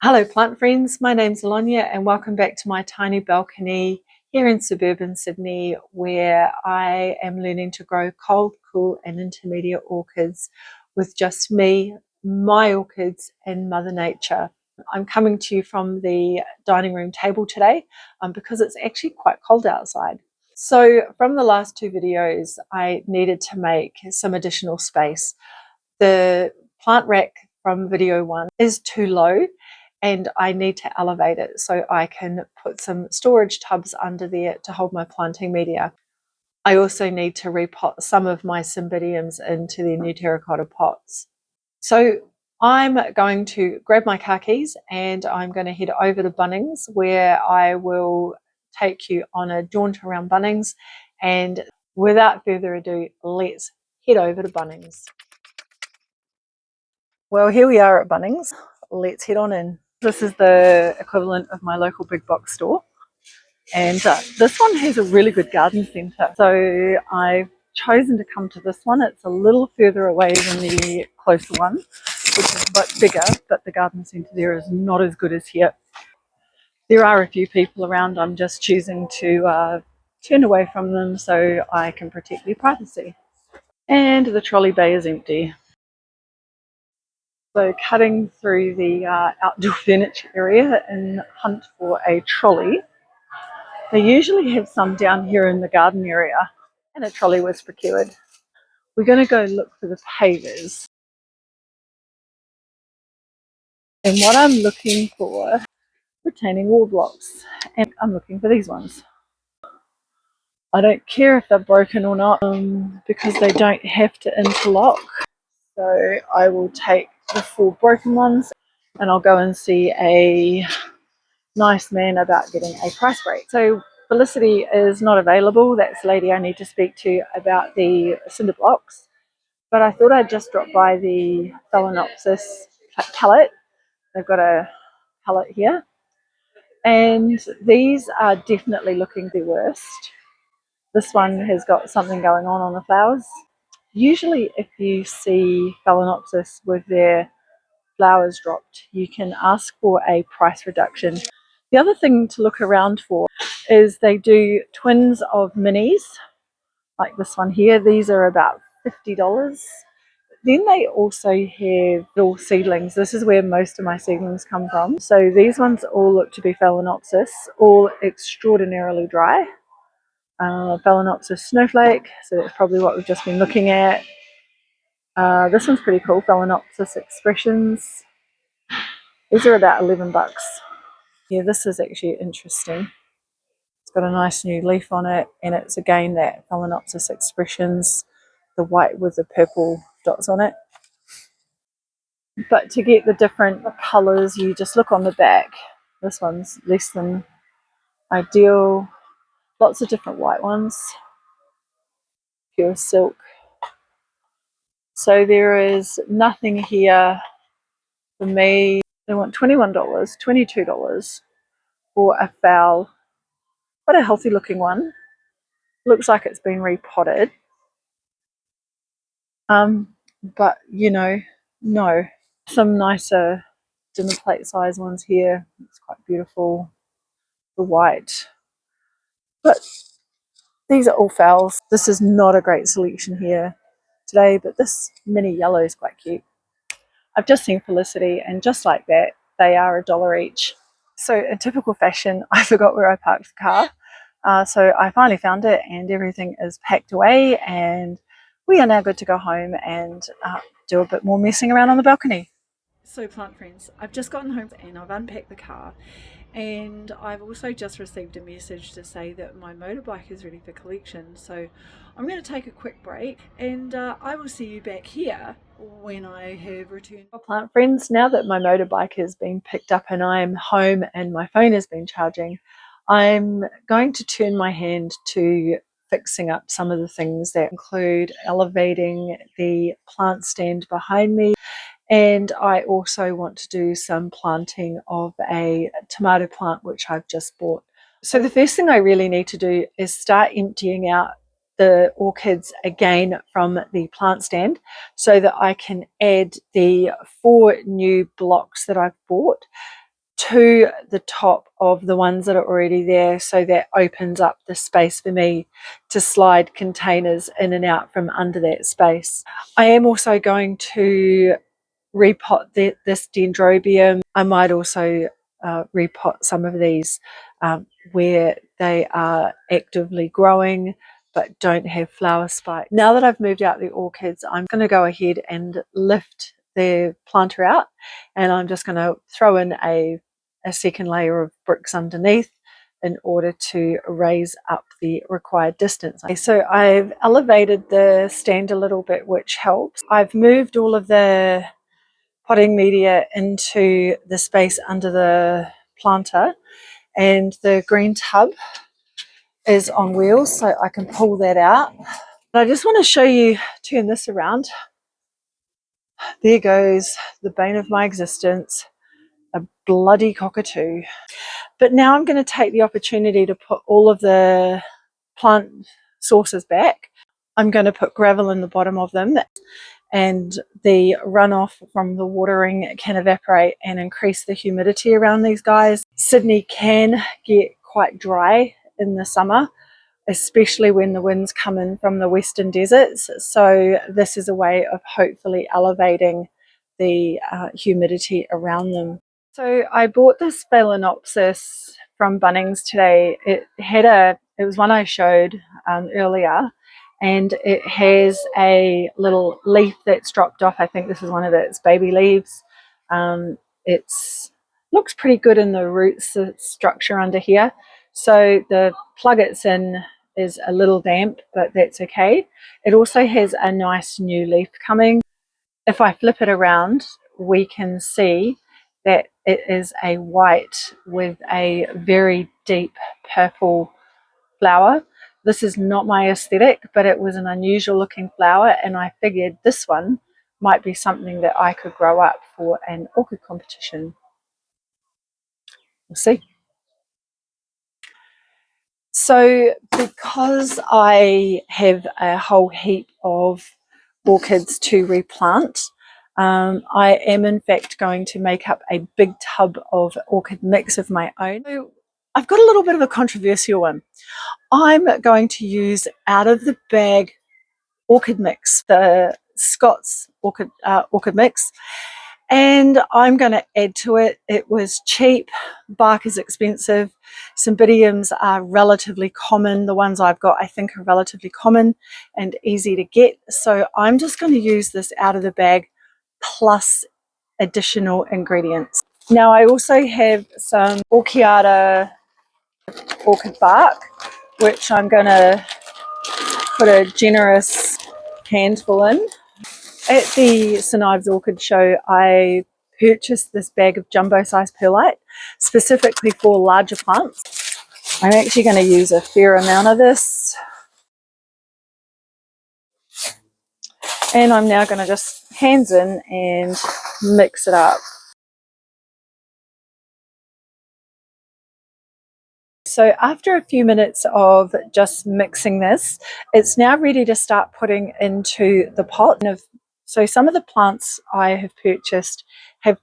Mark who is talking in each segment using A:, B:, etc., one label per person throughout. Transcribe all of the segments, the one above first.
A: Hello plant friends, my name's Alonia and welcome back to my tiny balcony here in suburban Sydney, where I am learning to grow cold, cool and intermediate orchids with just me, my orchids and Mother Nature. I'm coming to you from the dining room table today because it's actually quite cold outside. So from the last two videos I needed to make some additional space. The plant rack from video one is too low and I need to elevate it so I can put some storage tubs under there to hold my planting media. I also need to repot some of my cymbidiums into their new terracotta pots. So I'm going to grab my car keys and I'm going to head over to Bunnings, where I will take you on a jaunt around Bunnings, and without further ado, let's head over to Bunnings. Well, here we are at Bunnings. Let's head on in. This is the equivalent of my local big box store, and this one has a really good garden centre. So I've chosen to come to this one. It's a little further away than the closer one, which is a bit bigger, but the garden centre there is not as good as here. There are a few people around. I'm just choosing to turn away from them so I can protect their privacy. And the trolley bay is empty. So cutting through the outdoor furniture area in hunt for a trolley. They usually have some down here in the garden area, and a trolley was procured. We're going to go look for the pavers. And what I'm looking for, retaining wall blocks, and I'm looking for these ones. I don't care if they're broken or not because they don't have to interlock. So I will take the 4 broken ones and I'll go and see a nice man about getting a price break. So Felicity is not available. That's the lady I need to speak to about the cinder blocks. But I thought I'd just drop by the Phalaenopsis pallet. They've got a pallet here. And these are definitely looking the worst. This one has got something going on the flowers. Usually if you see Phalaenopsis with their flowers dropped, you can ask for a price reduction. The other thing to look around for is they do twins of minis, like this one here. These are about $50. Then they also have little seedlings. This is where most of my seedlings come from. So these ones all look to be Phalaenopsis, all extraordinarily dry. Phalaenopsis snowflake, so that's probably what we've just been looking at. This one's pretty cool, Phalaenopsis expressions. These are about $11. Yeah, this is actually interesting. It's got a nice new leaf on it, and it's again that Phalaenopsis expressions, the white with the purple dots on it. But to get the different colours, you just look on the back. This one's less than ideal. Lots of different white ones. Pure silk. So there is nothing here for me. They want $21, $22 for a foul. Quite a healthy looking one. Looks like it's been repotted. But you know, no. Some nicer dinner plate size ones here. It's quite beautiful. The white. But these are all fouls. This is not a great selection here today, but this mini yellow is quite cute. I've just seen Felicity, and just like that, they are $1 each. So in typical fashion, I forgot where I parked the car. So I finally found it, and everything is packed away, and we are now good to go home and do a bit more messing around on the balcony. So plant friends, I've just gotten home and I've unpacked the car, and I've also just received a message to say that my motorbike is ready for collection. So I'm going to take a quick break, and I will see you back here when I have returned. Well, plant friends, now that my motorbike has been picked up and I'm home and my phone has been charging, I'm going to turn my hand to fixing up some of the things that include elevating the plant stand behind me. And I also want to do some planting of a tomato plant, which I've just bought. So the first thing I really need to do is start emptying out the orchids again from the plant stand so that I can add the 4 new blocks that I've bought. to the top of the ones that are already there, so that opens up the space for me to slide containers in and out from under that space. I am also going to repot this dendrobium. I might also repot some of these where they are actively growing but don't have flower spikes. Now that I've moved out the orchids, I'm going to go ahead and lift the planter out, and I'm just going to throw in a second layer of bricks underneath in order to raise up the required distance. Okay, so I've elevated the stand a little bit, which helps. I've moved all of the potting media into the space under the planter, and the green tub is on wheels, so I can pull that out. But I just want to show you, turn this around. There goes the bane of my existence, a bloody cockatoo. But now I'm going to take the opportunity to put all of the plant sources back. I'm going to put gravel in the bottom of them, and the runoff from the watering can evaporate and increase the humidity around these guys. Sydney can get quite dry in the summer, especially when the winds come in from the western deserts. So this is a way of hopefully elevating the humidity around them. So I bought this Phalaenopsis from Bunnings today. It was one I showed earlier, and it has a little leaf that's dropped off. I think this is one of its baby leaves. It's looks pretty good in the roots structure under here. So the plug it's in is a little damp, but that's okay. It also has a nice new leaf coming. If I flip it around, we can see that it is a white with a very deep purple flower. This is not my aesthetic, but it was an unusual looking flower, and I figured this one might be something that I could grow up for an orchid competition. We'll see. So because I have a whole heap of orchids to replant, I am in fact going to make up a big tub of orchid mix of my own. So I've got a little bit of a controversial one. I'm going to use out of the bag orchid mix, the Scott's orchid mix, and I'm going to add to it. It was cheap, bark is expensive, cymbidiums are relatively common. The ones I've got I think are relatively common and easy to get, so I'm just going to use this out of the bag plus additional ingredients. Now I also have some Orchiata orchid bark, which I'm going to put a generous handful in. At the St Ives Orchid Show, I purchased this bag of jumbo-sized perlite specifically for larger plants. I'm actually going to use a fair amount of this. And I'm now going to just hands in and mix it up. So after a few minutes of just mixing this, it's now ready to start putting into the pot. So some of the plants I have purchased have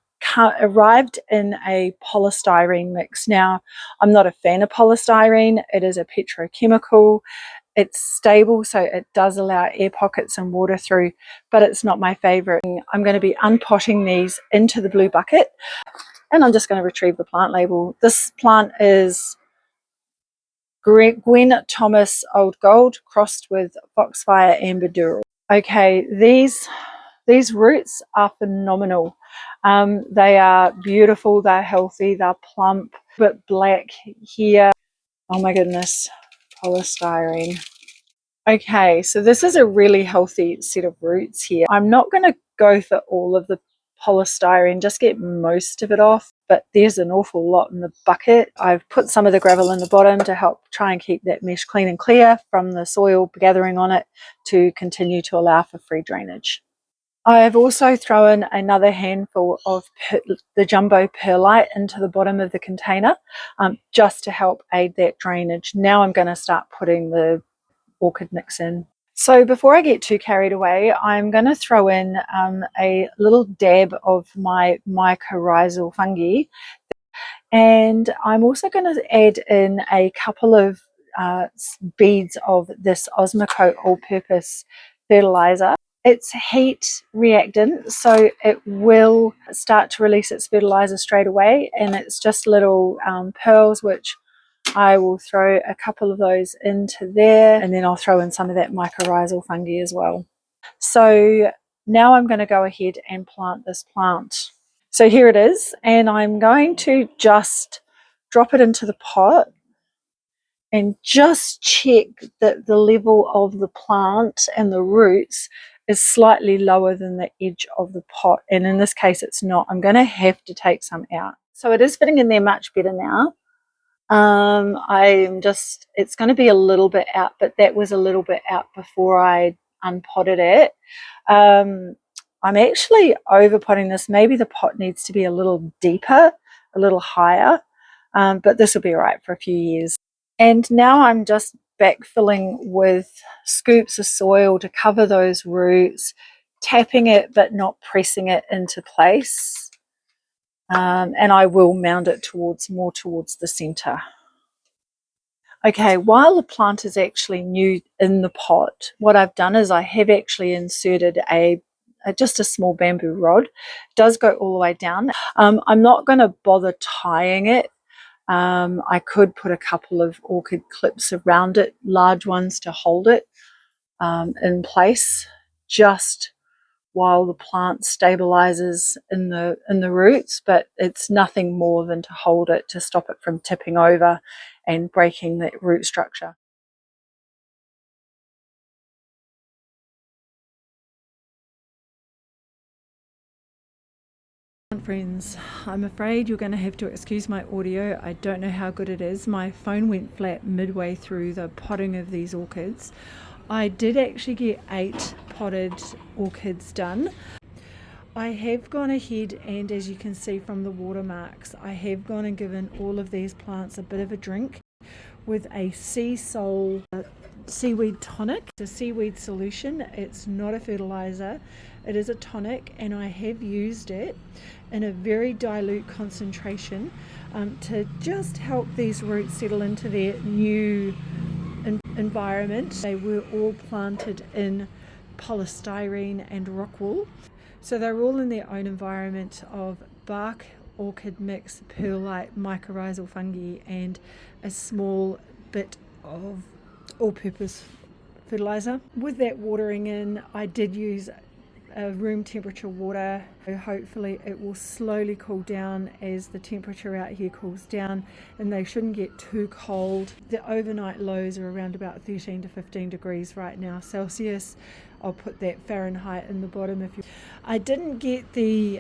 A: arrived in a polystyrene mix. Now, I'm not a fan of polystyrene. It is a petrochemical. It's stable, so it does allow air pockets and water through, but it's not my favorite. I'm going to be unpotting these into the blue bucket, and I'm just going to retrieve the plant label. This plant is Gwen Thomas Old Gold crossed with Foxfire Amber. Okay, these roots are phenomenal. They are beautiful, they're healthy, they're plump, but black here. Oh my goodness, polystyrene. Okay, so this is a really healthy set of roots here. I'm not going to go for all of the polystyrene, just get most of it off, but there's an awful lot in the bucket. I've put some of the gravel in the bottom to help try and keep that mesh clean and clear from the soil gathering on it to continue to allow for free drainage. I've also thrown another handful of the jumbo perlite into the bottom of the container just to help aid that drainage. Now I'm going to start putting the orchid mix in. So before I get too carried away, I'm going to throw in a little dab of my mycorrhizal fungi. And I'm also going to add in a couple of beads of this Osmocote all-purpose fertilizer. It's heat reactant, so it will start to release its fertilizer straight away, and it's just little pearls, which I will throw a couple of those into there, and then I'll throw in some of that mycorrhizal fungi as well. So now I'm going to go ahead and plant this plant. So here it is, and I'm going to just drop it into the pot and just check that the level of the plant and the roots is slightly lower than the edge of the pot. And in this case, it's not. I'm going to have to take some out. So it is fitting in there much better now. It's going to be a little bit out, but that was a little bit out before I unpotted it. I'm actually overpotting this. Maybe the pot needs to be a little deeper, a little higher, but this will be all right for a few years. And now I'm just backfilling with scoops of soil to cover those roots, tapping it but not pressing it into place. And I will mount it more towards the center. Okay, while the plant is actually new in the pot, what I've done is I have actually inserted just a small bamboo rod. It does go all the way down. I'm not going to bother tying it. I could put a couple of orchid clips around it, large ones to hold it in place, just while the plant stabilizes in the roots, but it's nothing more than to hold it to stop it from tipping over and breaking the root structure. Friends, I'm afraid you're going to have to excuse my audio. I don't know how good it is. My phone went flat midway through the potting of these orchids. I did actually get 8 potted orchids done. I have gone ahead, and as you can see from the watermarks, I have gone and given all of these plants a bit of a drink with a sea salt seaweed tonic. It's a seaweed solution. It's not a fertilizer. It is a tonic, and I have used it in a very dilute concentration to just help these roots settle into their new environment. They were all planted in polystyrene and rock wool, so they're all in their own environment of bark, orchid mix, perlite, mycorrhizal fungi, and a small bit of all-purpose fertilizer. With that watering in, I did use room temperature water. Hopefully it will slowly cool down as the temperature out here cools down, and they shouldn't get too cold. The overnight lows are around about 13 to 15 degrees right now Celsius. I'll put that Fahrenheit in the bottom if you. I didn't get the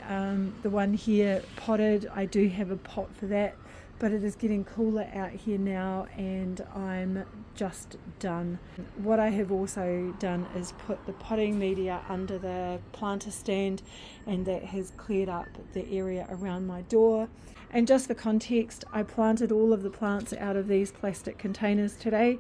A: one here potted. I do have a pot for that, but it is getting cooler out here now, and I'm just done. What I have also done is put the potting media under the planter stand, and that has cleared up the area around my door. And just for context, I planted all of the plants out of these plastic containers today,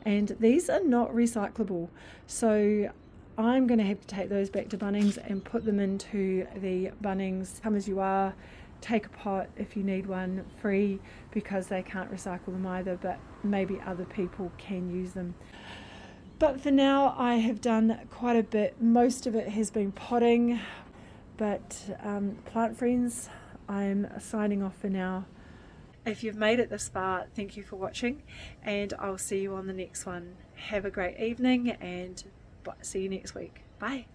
A: and these are not recyclable. So I'm going to have to take those back to Bunnings and put them into the Bunnings Come As You Are. Take a pot if you need one free, because they can't recycle them either, but maybe other people can use them. But for now, I have done quite a bit. Most of it has been potting, but plant friends, I'm signing off for now. If you've made it this far, thank you for watching, and I'll see you on the next one. Have a great evening, and see you next week. Bye.